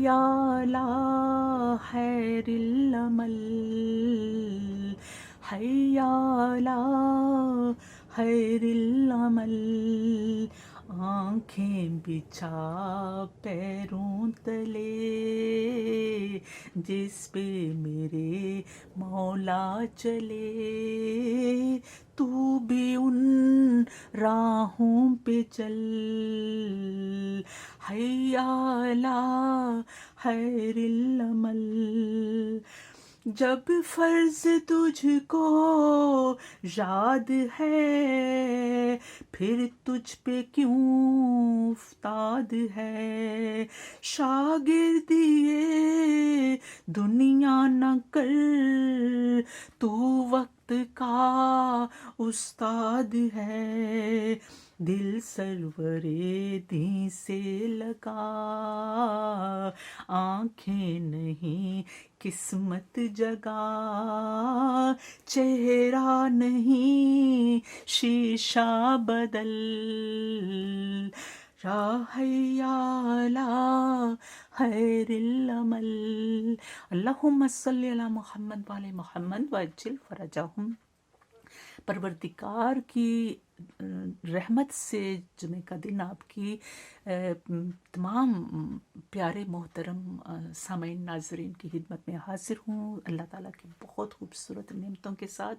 हैया ला खैरिल अमल, हैया ला खैरिल अमल। आँखें बिछा पैरों तले, जिस पे मेरे मौला चले, तू भी उन राहों पे चल। हैया ला खैरिल अमल। जब फर्ज तुझको याद है, फिर तुझ पे क्यों उस्ताद है। शागिर्दिए दुनिया न कर, तू वक्त का उस्ताद है। दिल सरवरे दी से लगा, आंखें नहीं किस्मत जगा। चेहरा नहीं शीशा बदल, हैया ला खैरिल अमल। अल्लाहुम्मा सल्ली अला मुहम्मद वाले मोहम्मद वज्जिल फरजहुम। परवरदिगार की रहमत से जुमे का दिन आपकी तमाम प्यारे मोहतरम सामईन नाज़रीन की खिदमत में हाजिर हूँ, अल्लाह ताला की बहुत खूबसूरत नेमतों के साथ,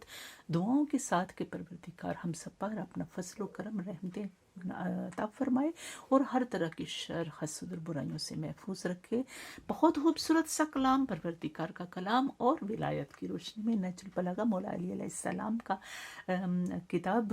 दुआओं के साथ कि परवरदिगार हम सब पर अपना फजल व करम रहमतें अता फरमाए और हर तरह की शर हसद और बुराइयों से महफूज रखे। बहुत खूबसूरत सा कलाम, परवरदिगार का कलाम और विलायत की रोशनी में नहजुल बलागा मौला अली अलैहिस्सलाम का किताब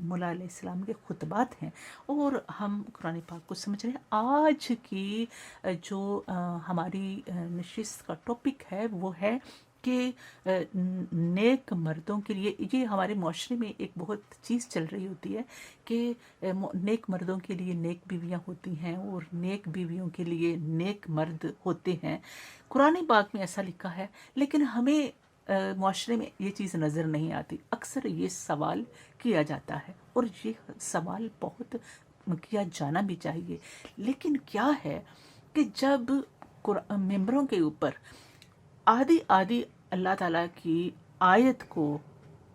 मौला अलैहिस्सलाम के खुतबात हैं और हम कुरान पाक को समझ रहे हैं। आज की जो हमारी नशिस्त का टॉपिक है वो है कि नेक मर्दों के लिए, ये हमारे माशरे में एक बहुत चीज़ चल रही होती है कि नेक मर्दों के लिए नेक बीवियां होती हैं और नेक बीवियों के लिए नेक मर्द होते हैं। कुरान पाक में ऐसा लिखा है, लेकिन हमें माशरे में ये चीज़ नज़र नहीं आती। अक्सर ये सवाल किया जाता है और ये सवाल बहुत किया जाना भी चाहिए। लेकिन क्या है कि जब मेंबरों के ऊपर आदि आदि अल्लाह ताला की आयत को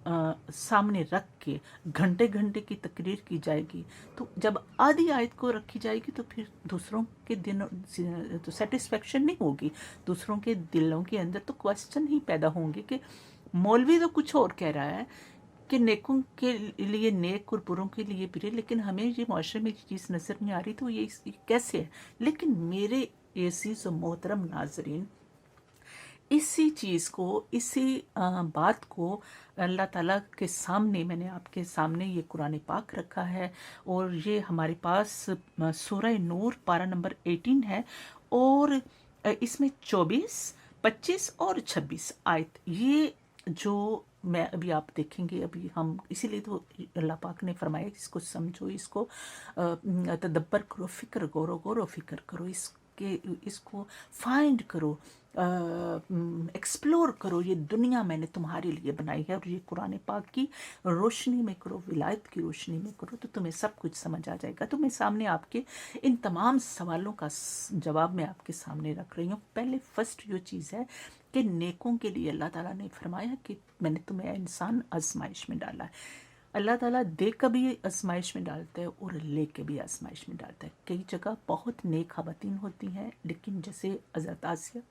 सामने रख के घंटे घंटे की तकरीर की जाएगी, तो जब आधी आयत को रखी जाएगी तो फिर दूसरों के दिनों तो सेटिस्फेक्शन नहीं होगी, दूसरों के दिलों के अंदर तो क्वेश्चन ही पैदा होंगे कि मौलवी तो कुछ और कह रहा है कि नेकों के लिए नेक और बुरों के लिए बुरे, लेकिन हमें ये माशरे में ये चीज़ नज़र नहीं आ रही, तो ये कैसे है। लेकिन मेरे अज़ीज़ और मोहतरम नाजरीन, इसी चीज़ को, इसी बात को अल्लाह ताला के सामने, मैंने आपके सामने ये कुरान पाक रखा है और ये हमारे पास सूरह नूर पारा नंबर 18 है और इसमें 24, 25 और 26 आयत, ये जो मैं अभी आप देखेंगे, अभी हम इसीलिए तो अल्लाह पाक ने फरमाया इसको समझो, इसको तदब्बर करो, फिक्र करो, गौर फिक्र करो, इसको फाइंड करो, एक्सप्लोर करो। ये दुनिया मैंने तुम्हारे लिए बनाई है और ये कुरान पाक की रोशनी में करो, विलायत की रोशनी में करो, तो तुम्हें सब कुछ समझ आ जाएगा। तो मैं सामने आपके इन तमाम सवालों का जवाब मैं आपके सामने रख रही हूँ। पहले फर्स्ट जो चीज़ है कि नेकों के लिए अल्लाह ताला ने फरमाया कि मैंने तुम्हें इंसान आजमाइश में डाला है। अल्लाह ताला दे के भी आजमाइश में डालता है और ले के भी आजमाइश में डालता है। कई जगह बहुत नेक ख़वातीन होती हैं, लेकिन जैसे हज़रत आसिया,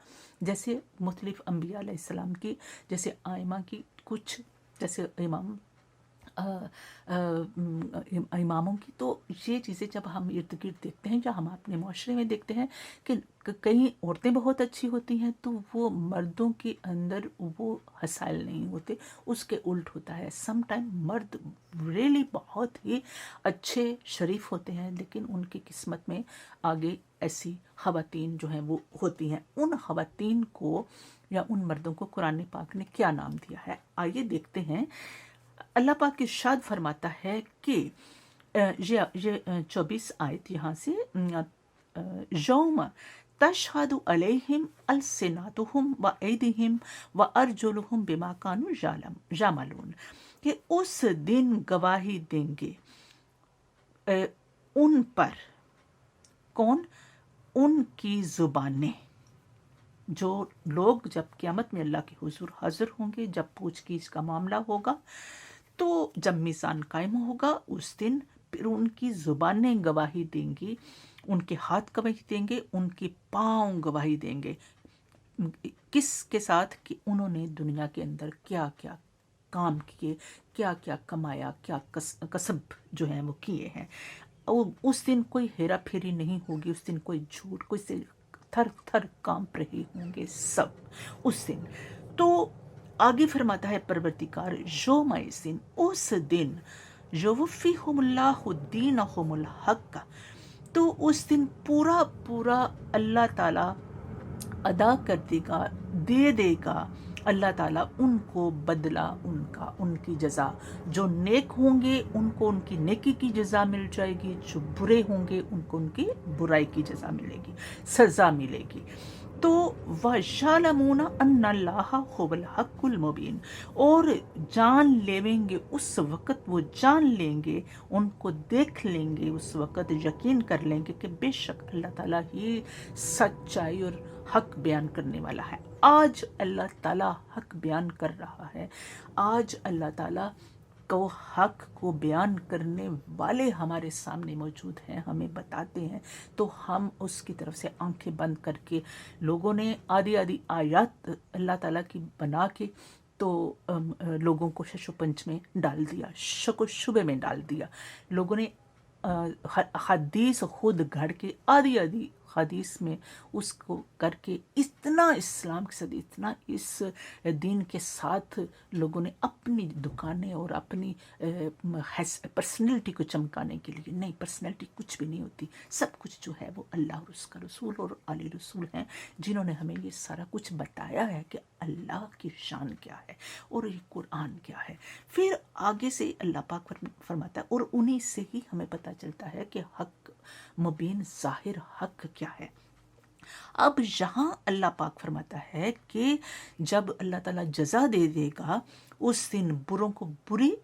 जैसे मुख्तलिफ़ अम्बिया अलैहिस्सलाम की, जैसे आयमा की, कुछ जैसे इमामों की, तो ये चीज़ें जब हम इर्द गिर्द देखते हैं या हम अपने माशरे में देखते हैं कि कई औरतें बहुत अच्छी होती हैं तो वो मर्दों के अंदर वो हसाइल नहीं होते, उसके उल्ट होता है। सम टाइम मर्द रियली बहुत ही अच्छे शरीफ होते हैं, लेकिन उनकी किस्मत में आगे ऐसी ख़वातीन जो हैं वो होती हैं। उन ख़वातीन को या उन मर्दों को कुरान पाक ने क्या नाम दिया है, आइए देखते हैं। अल्लाह पाक इरशाद फरमाता है कि ये 24 आयत यहाँ से, यौम तशहदु अलैहिम अलसिनातुहुम व ऐदिहिम व अर्जुलुहुम बिमा कानू यामलून, कि उस दिन गवाही देंगे उन पर, कौन? उनकी ज़ुबानें, जो लोग जब क़यामत में अल्लाह के हुजूर हाजिर होंगे, जब पूछ-गीछ का मामला होगा, तो जब मीज़ान कायम होगा उस दिन, फिर उनकी ज़ुबानें गवाही देंगी, उनके हाथ गवाही देंगे, उनके पाँव गवाही देंगे। किसके साथ? कि उन्होंने दुनिया के अंदर क्या-क्या काम किए, क्या-क्या कमाया, क्या कसब जो है वो किए हैं। उस दिन कोई हेरा फेरी नहीं होगी, उस दिन कोई झूठ, कोई से थर थर कांप रहे होंगे सब उस दिन। तो आगे फरमाता है परवरदिगार, यौम इज़िन, उस दिन, युवफ़्फ़िहुमुल्लाहु दीनहुमुल हक़, तो उस दिन पूरा पूरा अल्लाह ताला अदा कर देगा, दे देगा अल्लाह ताला उनको बदला, उनकी जज़ा। जो नेक होंगे उनको उनकी नेकी की जज़ा मिल जाएगी, जो बुरे होंगे उनको उनकी बुराई की जज़ा मिलेगी, सज़ा मिलेगी। तो वशालमूना अन्नल्लाह हुवल हक़्कुल मुबीन, और जान लेवेंगे उस वक़्त, वो जान लेंगे, उनको देख लेंगे उस वक़्त, यकीन कर लेंगे कि बेशक अल्लाह ताला ही सच्चाई और हक बयान करने वाला है। आज अल्लाह ताला हक बयान कर रहा है, आज अल्लाह ताला को हक को बयान करने वाले हमारे सामने मौजूद हैं, हमें बताते हैं, तो हम उसकी तरफ से आंखें बंद करके, लोगों ने आदि आदि आयत अल्लाह ताला की बना के तो लोगों को शशो पंच में डाल दिया, शको शुबे में डाल दिया। लोगों ने हदीस खुद घड़ के आदि आदि हदीस में उसको करके इतना इस्लाम के साथ, इतना इस दीन के साथ लोगों ने अपनी दुकानें और अपनी पर्सनैलिटी को चमकाने के लिए, नहीं, पर्सनैलिटी कुछ भी नहीं होती, सब कुछ जो है वो अल्लाह और उसका रसूल और आले रसूल हैं, जिन्होंने हमें ये सारा कुछ बताया है कि अल्लाह की शान क्या है और ये कुरान क्या है। फिर आगे से अल्लाह पाक फरमाता है, और उन्हीं से ही हमें पता चलता है कि हक मुबीन, ज़ाहिर हक क्या है। अब यहाँ अल्लाह पाक फरमाता है कि जब अल्लाह ताला जज़ा दे देगा उस दिन, बुरों को बुरी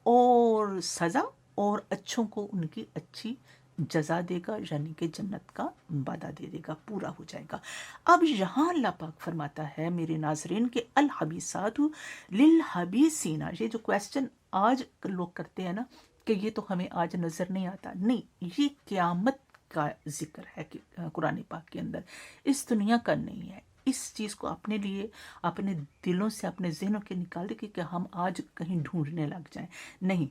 और सज़ा, और अच्छों को उनकी अच्छी जज़ा देगा, यानी कि जन्नत का वादा दे देगा, पूरा हो जाएगा। अब यहाँ अल्लाह पाक फरमाता है मेरे नाज़रीन कि अल हबीसातु लिल हबीसीना, ये जो क्वेश्चन आज लोग करते हैं ना कि ये तो हमें आज नज़र नहीं आता, नहीं, ये क़यामत का जिक्र है कि कुरान पाक के अंदर, इस दुनिया का नहीं है। इस चीज़ को अपने लिए, अपने दिलों से, अपने ज़हनों के निकाल दे कि हम आज कहीं ढूंढने लग जाएं, नहीं।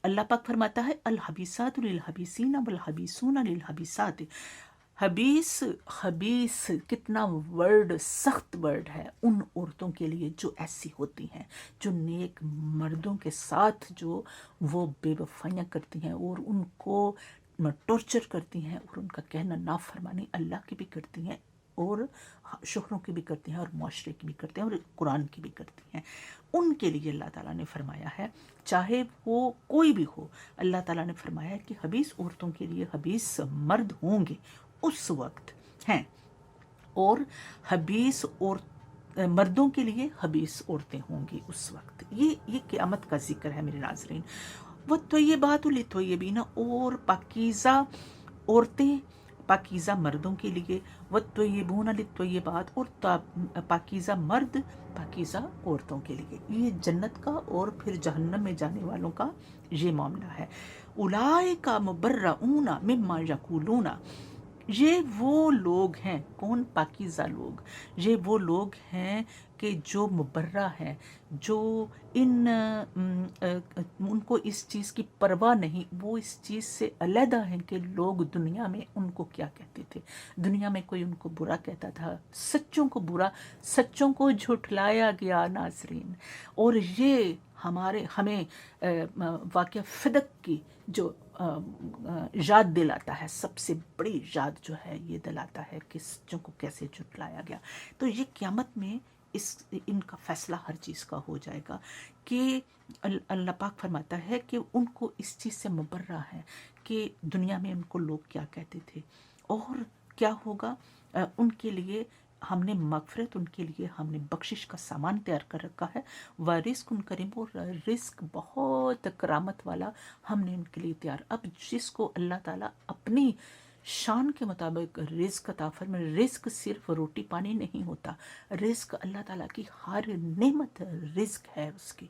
अल्लाह पाक फरमाता है अल हबीसातु लिल हबीसीना वल हबीसूना लिल हबीसात। हबीस, हबीस कितना वर्ड, सख्त वर्ड है उन औरतों के लिए जो ऐसी होती हैं, जो नेक मर्दों के साथ जो वो बेवफाइयाँ करती हैं और उनको टॉर्चर करती हैं, और उनका कहना नाफरमानी अल्लाह की भी करती हैं और शोहरों की भी करती हैं और माशरे की भी करती हैं और कुरान की भी करती हैं। उनके लिए अल्लाह ताला ने फरमाया है, चाहे वो कोई भी हो, अल्लाह ताला ने फरमाया है कि हबीस औरतों के लिए हबीस मर्द होंगे उस वक्त हैं, और हबीस और मर्दों के लिए हबीस औरतें होंगी उस वक्त। ये क़यामत का जिक्र है मेरे नाज़रीन। वो तय्यबातु लित्तय्यबीना, और पाकीज़ा औरतें पाकीज़ा मर्दों के लिए, व तय्यबूना लित्तय्यबात, और पाकीज़ा मर्द पाकीज़ा औरतों के लिए। ये जन्नत का और फिर जहन्नम में जाने वालों का ये मामला है। उलाइका मुबर्रऊना मिम्मा यक़ूलूना, ये वो लोग हैं, कौन? पाकीज़ा लोग। ये वो लोग हैं कि जो मुबर्रा हैं, जो उनको इस चीज़ की परवाह नहीं, वो इस चीज़ से अलहदा हैं कि लोग दुनिया में उनको क्या कहते थे। दुनिया में कोई उनको बुरा कहता था, सच्चों को बुरा, सच्चों को झुठलाया गया नाज़रीन। और ये हमें वाक़या फ़िदक की जो याद दिलाता है, सबसे बड़ी याद जो है ये दिलाता है कि सच्चों को कैसे झुठलाया गया। तो ये क़यामत में इनका फ़ैसला हर चीज़ का हो जाएगा कि अल्लाह पाक फरमाता है कि उनको इस चीज़ से मुबर्रा है कि दुनिया में उनको लोग क्या कहते थे, और क्या होगा उनके लिए हमने मगफ़रत, उनके लिए हमने बख्शिश का सामान तैयार कर रखा है। व रिज़्क़ उन करीम, और रिज़्क़ बहुत करामत वाला हमने उनके लिए तैयार। अब जिसको अल्लाह ताला अपनी شان کے مطابق رزق عطا فرمائے. رزق صرف روٹی پانی نہیں ہوتا، رزق اللہ تعالیٰ کی ہر نعمت رزق ہے اس کی.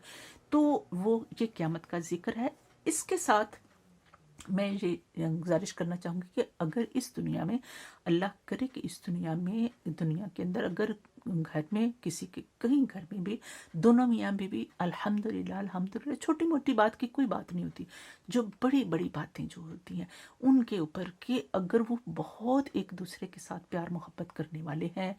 تو وہ یہ قیامت کا ذکر ہے. اس کے ساتھ میں یہ گزارش کرنا چاہوں گی کہ اگر اس دنیا میں اللہ کرے کہ اس دنیا کے اندر اگر گھر میں کسی کے کہیں گھر میں بھی دونوں میاں بیوی الحمدللہ چھوٹی موٹی بات کی کوئی بات نہیں ہوتی، جو بڑی بڑی باتیں جو ہوتی ہیں ان کے اوپر کہ اگر وہ بہت ایک دوسرے کے ساتھ پیار محبت کرنے والے ہیں،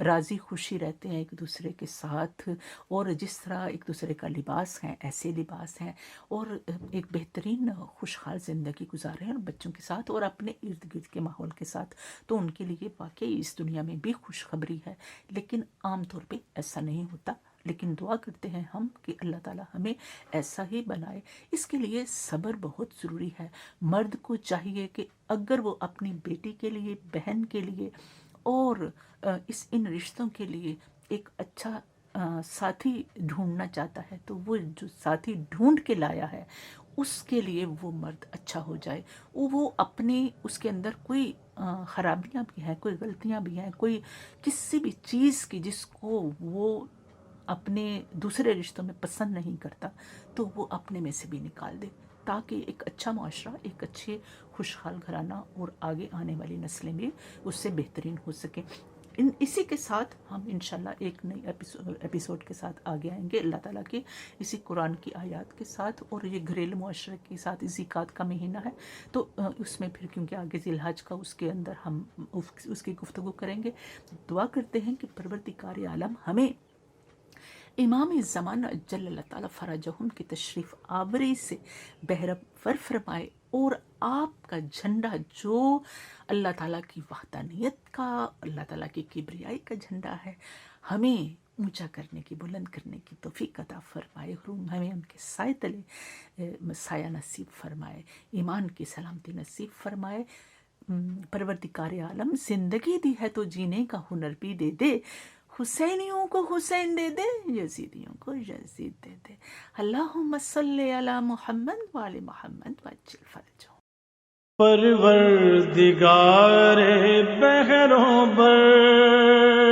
راضی خوشی رہتے ہیں ایک دوسرے کے ساتھ، اور جس طرح ایک دوسرے کا لباس ہے ایسے لباس ہیں، اور ایک بہترین خوشحال زندگی گزارے ہیں بچوں کے ساتھ اور اپنے ارد گرد کے ماحول کے ساتھ، تو ان کے لیے واقعی اس دنیا میں بھی خوشخبری ہے. لیکن عام طور پہ ایسا نہیں ہوتا، لیکن دعا کرتے ہیں ہم کہ اللہ تعالیٰ ہمیں ایسا ہی بنائے. اس کے لیے صبر بہت ضروری ہے. مرد کو چاہیے کہ اگر وہ اپنی بیٹی کے لیے، بہن کے لیے اور ان رشتوں کے لیے ایک اچھا ساتھی ڈھونڈنا چاہتا ہے تو وہ جو ساتھی ڈھونڈ کے لایا ہے اس کے لیے وہ مرد اچھا ہو جائے. وہ اپنے اس کے اندر کوئی خرابیاں بھی ہیں، کوئی غلطیاں بھی ہیں، کوئی کسی بھی چیز کی جس کو وہ اپنے دوسرے رشتوں میں پسند نہیں کرتا تو وہ اپنے میں سے بھی نکال دے، تاکہ ایک اچھا معاشرہ، ایک اچھے خوشحال گھرانہ اور آگے آنے والی نسلیں بھی اس سے بہترین ہو سکیں. اسی کے ساتھ ہم انشاءاللہ ایک نئی ایپیسوڈ کے ساتھ آگے آئیں گے اللہ تعالیٰ کی اسی قرآن کی آیات کے ساتھ. اور یہ گھریلو معاشرے کے ساتھ زکوٰۃ کا مہینہ ہے تو اس میں پھر کیونکہ آگے ذی الحج کا اس کے اندر ہم اس کی گفتگو کریں گے. دعا کرتے ہیں کہ پروردگار عالم ہمیں امام زمانہ جل اللہ تعالیٰ فرجہم کی تشریف آوری سے بہرور فرمائے، اور آپ کا جھنڈا جو اللہ تعالیٰ کی وحدانیت کا، اللہ تعالیٰ کی کبریائی کا جھنڈا ہے، ہمیں اونچا کرنے کی، بلند کرنے کی توفیق عطا فرمائے. ہمیں ان کے سائے تلے سایہ نصیب فرمائے، ایمان کی سلامتی نصیب فرمائے. پروردگار عالم زندگی دی ہے تو جینے کا ہنر بھی دے دے، حسینیوں کو حسین دے دے، یزیدیوں کو یزید دے دے. اللہم صلی علی محمد وآل محمد وعجل فرجہم. پروردگار بحروں بر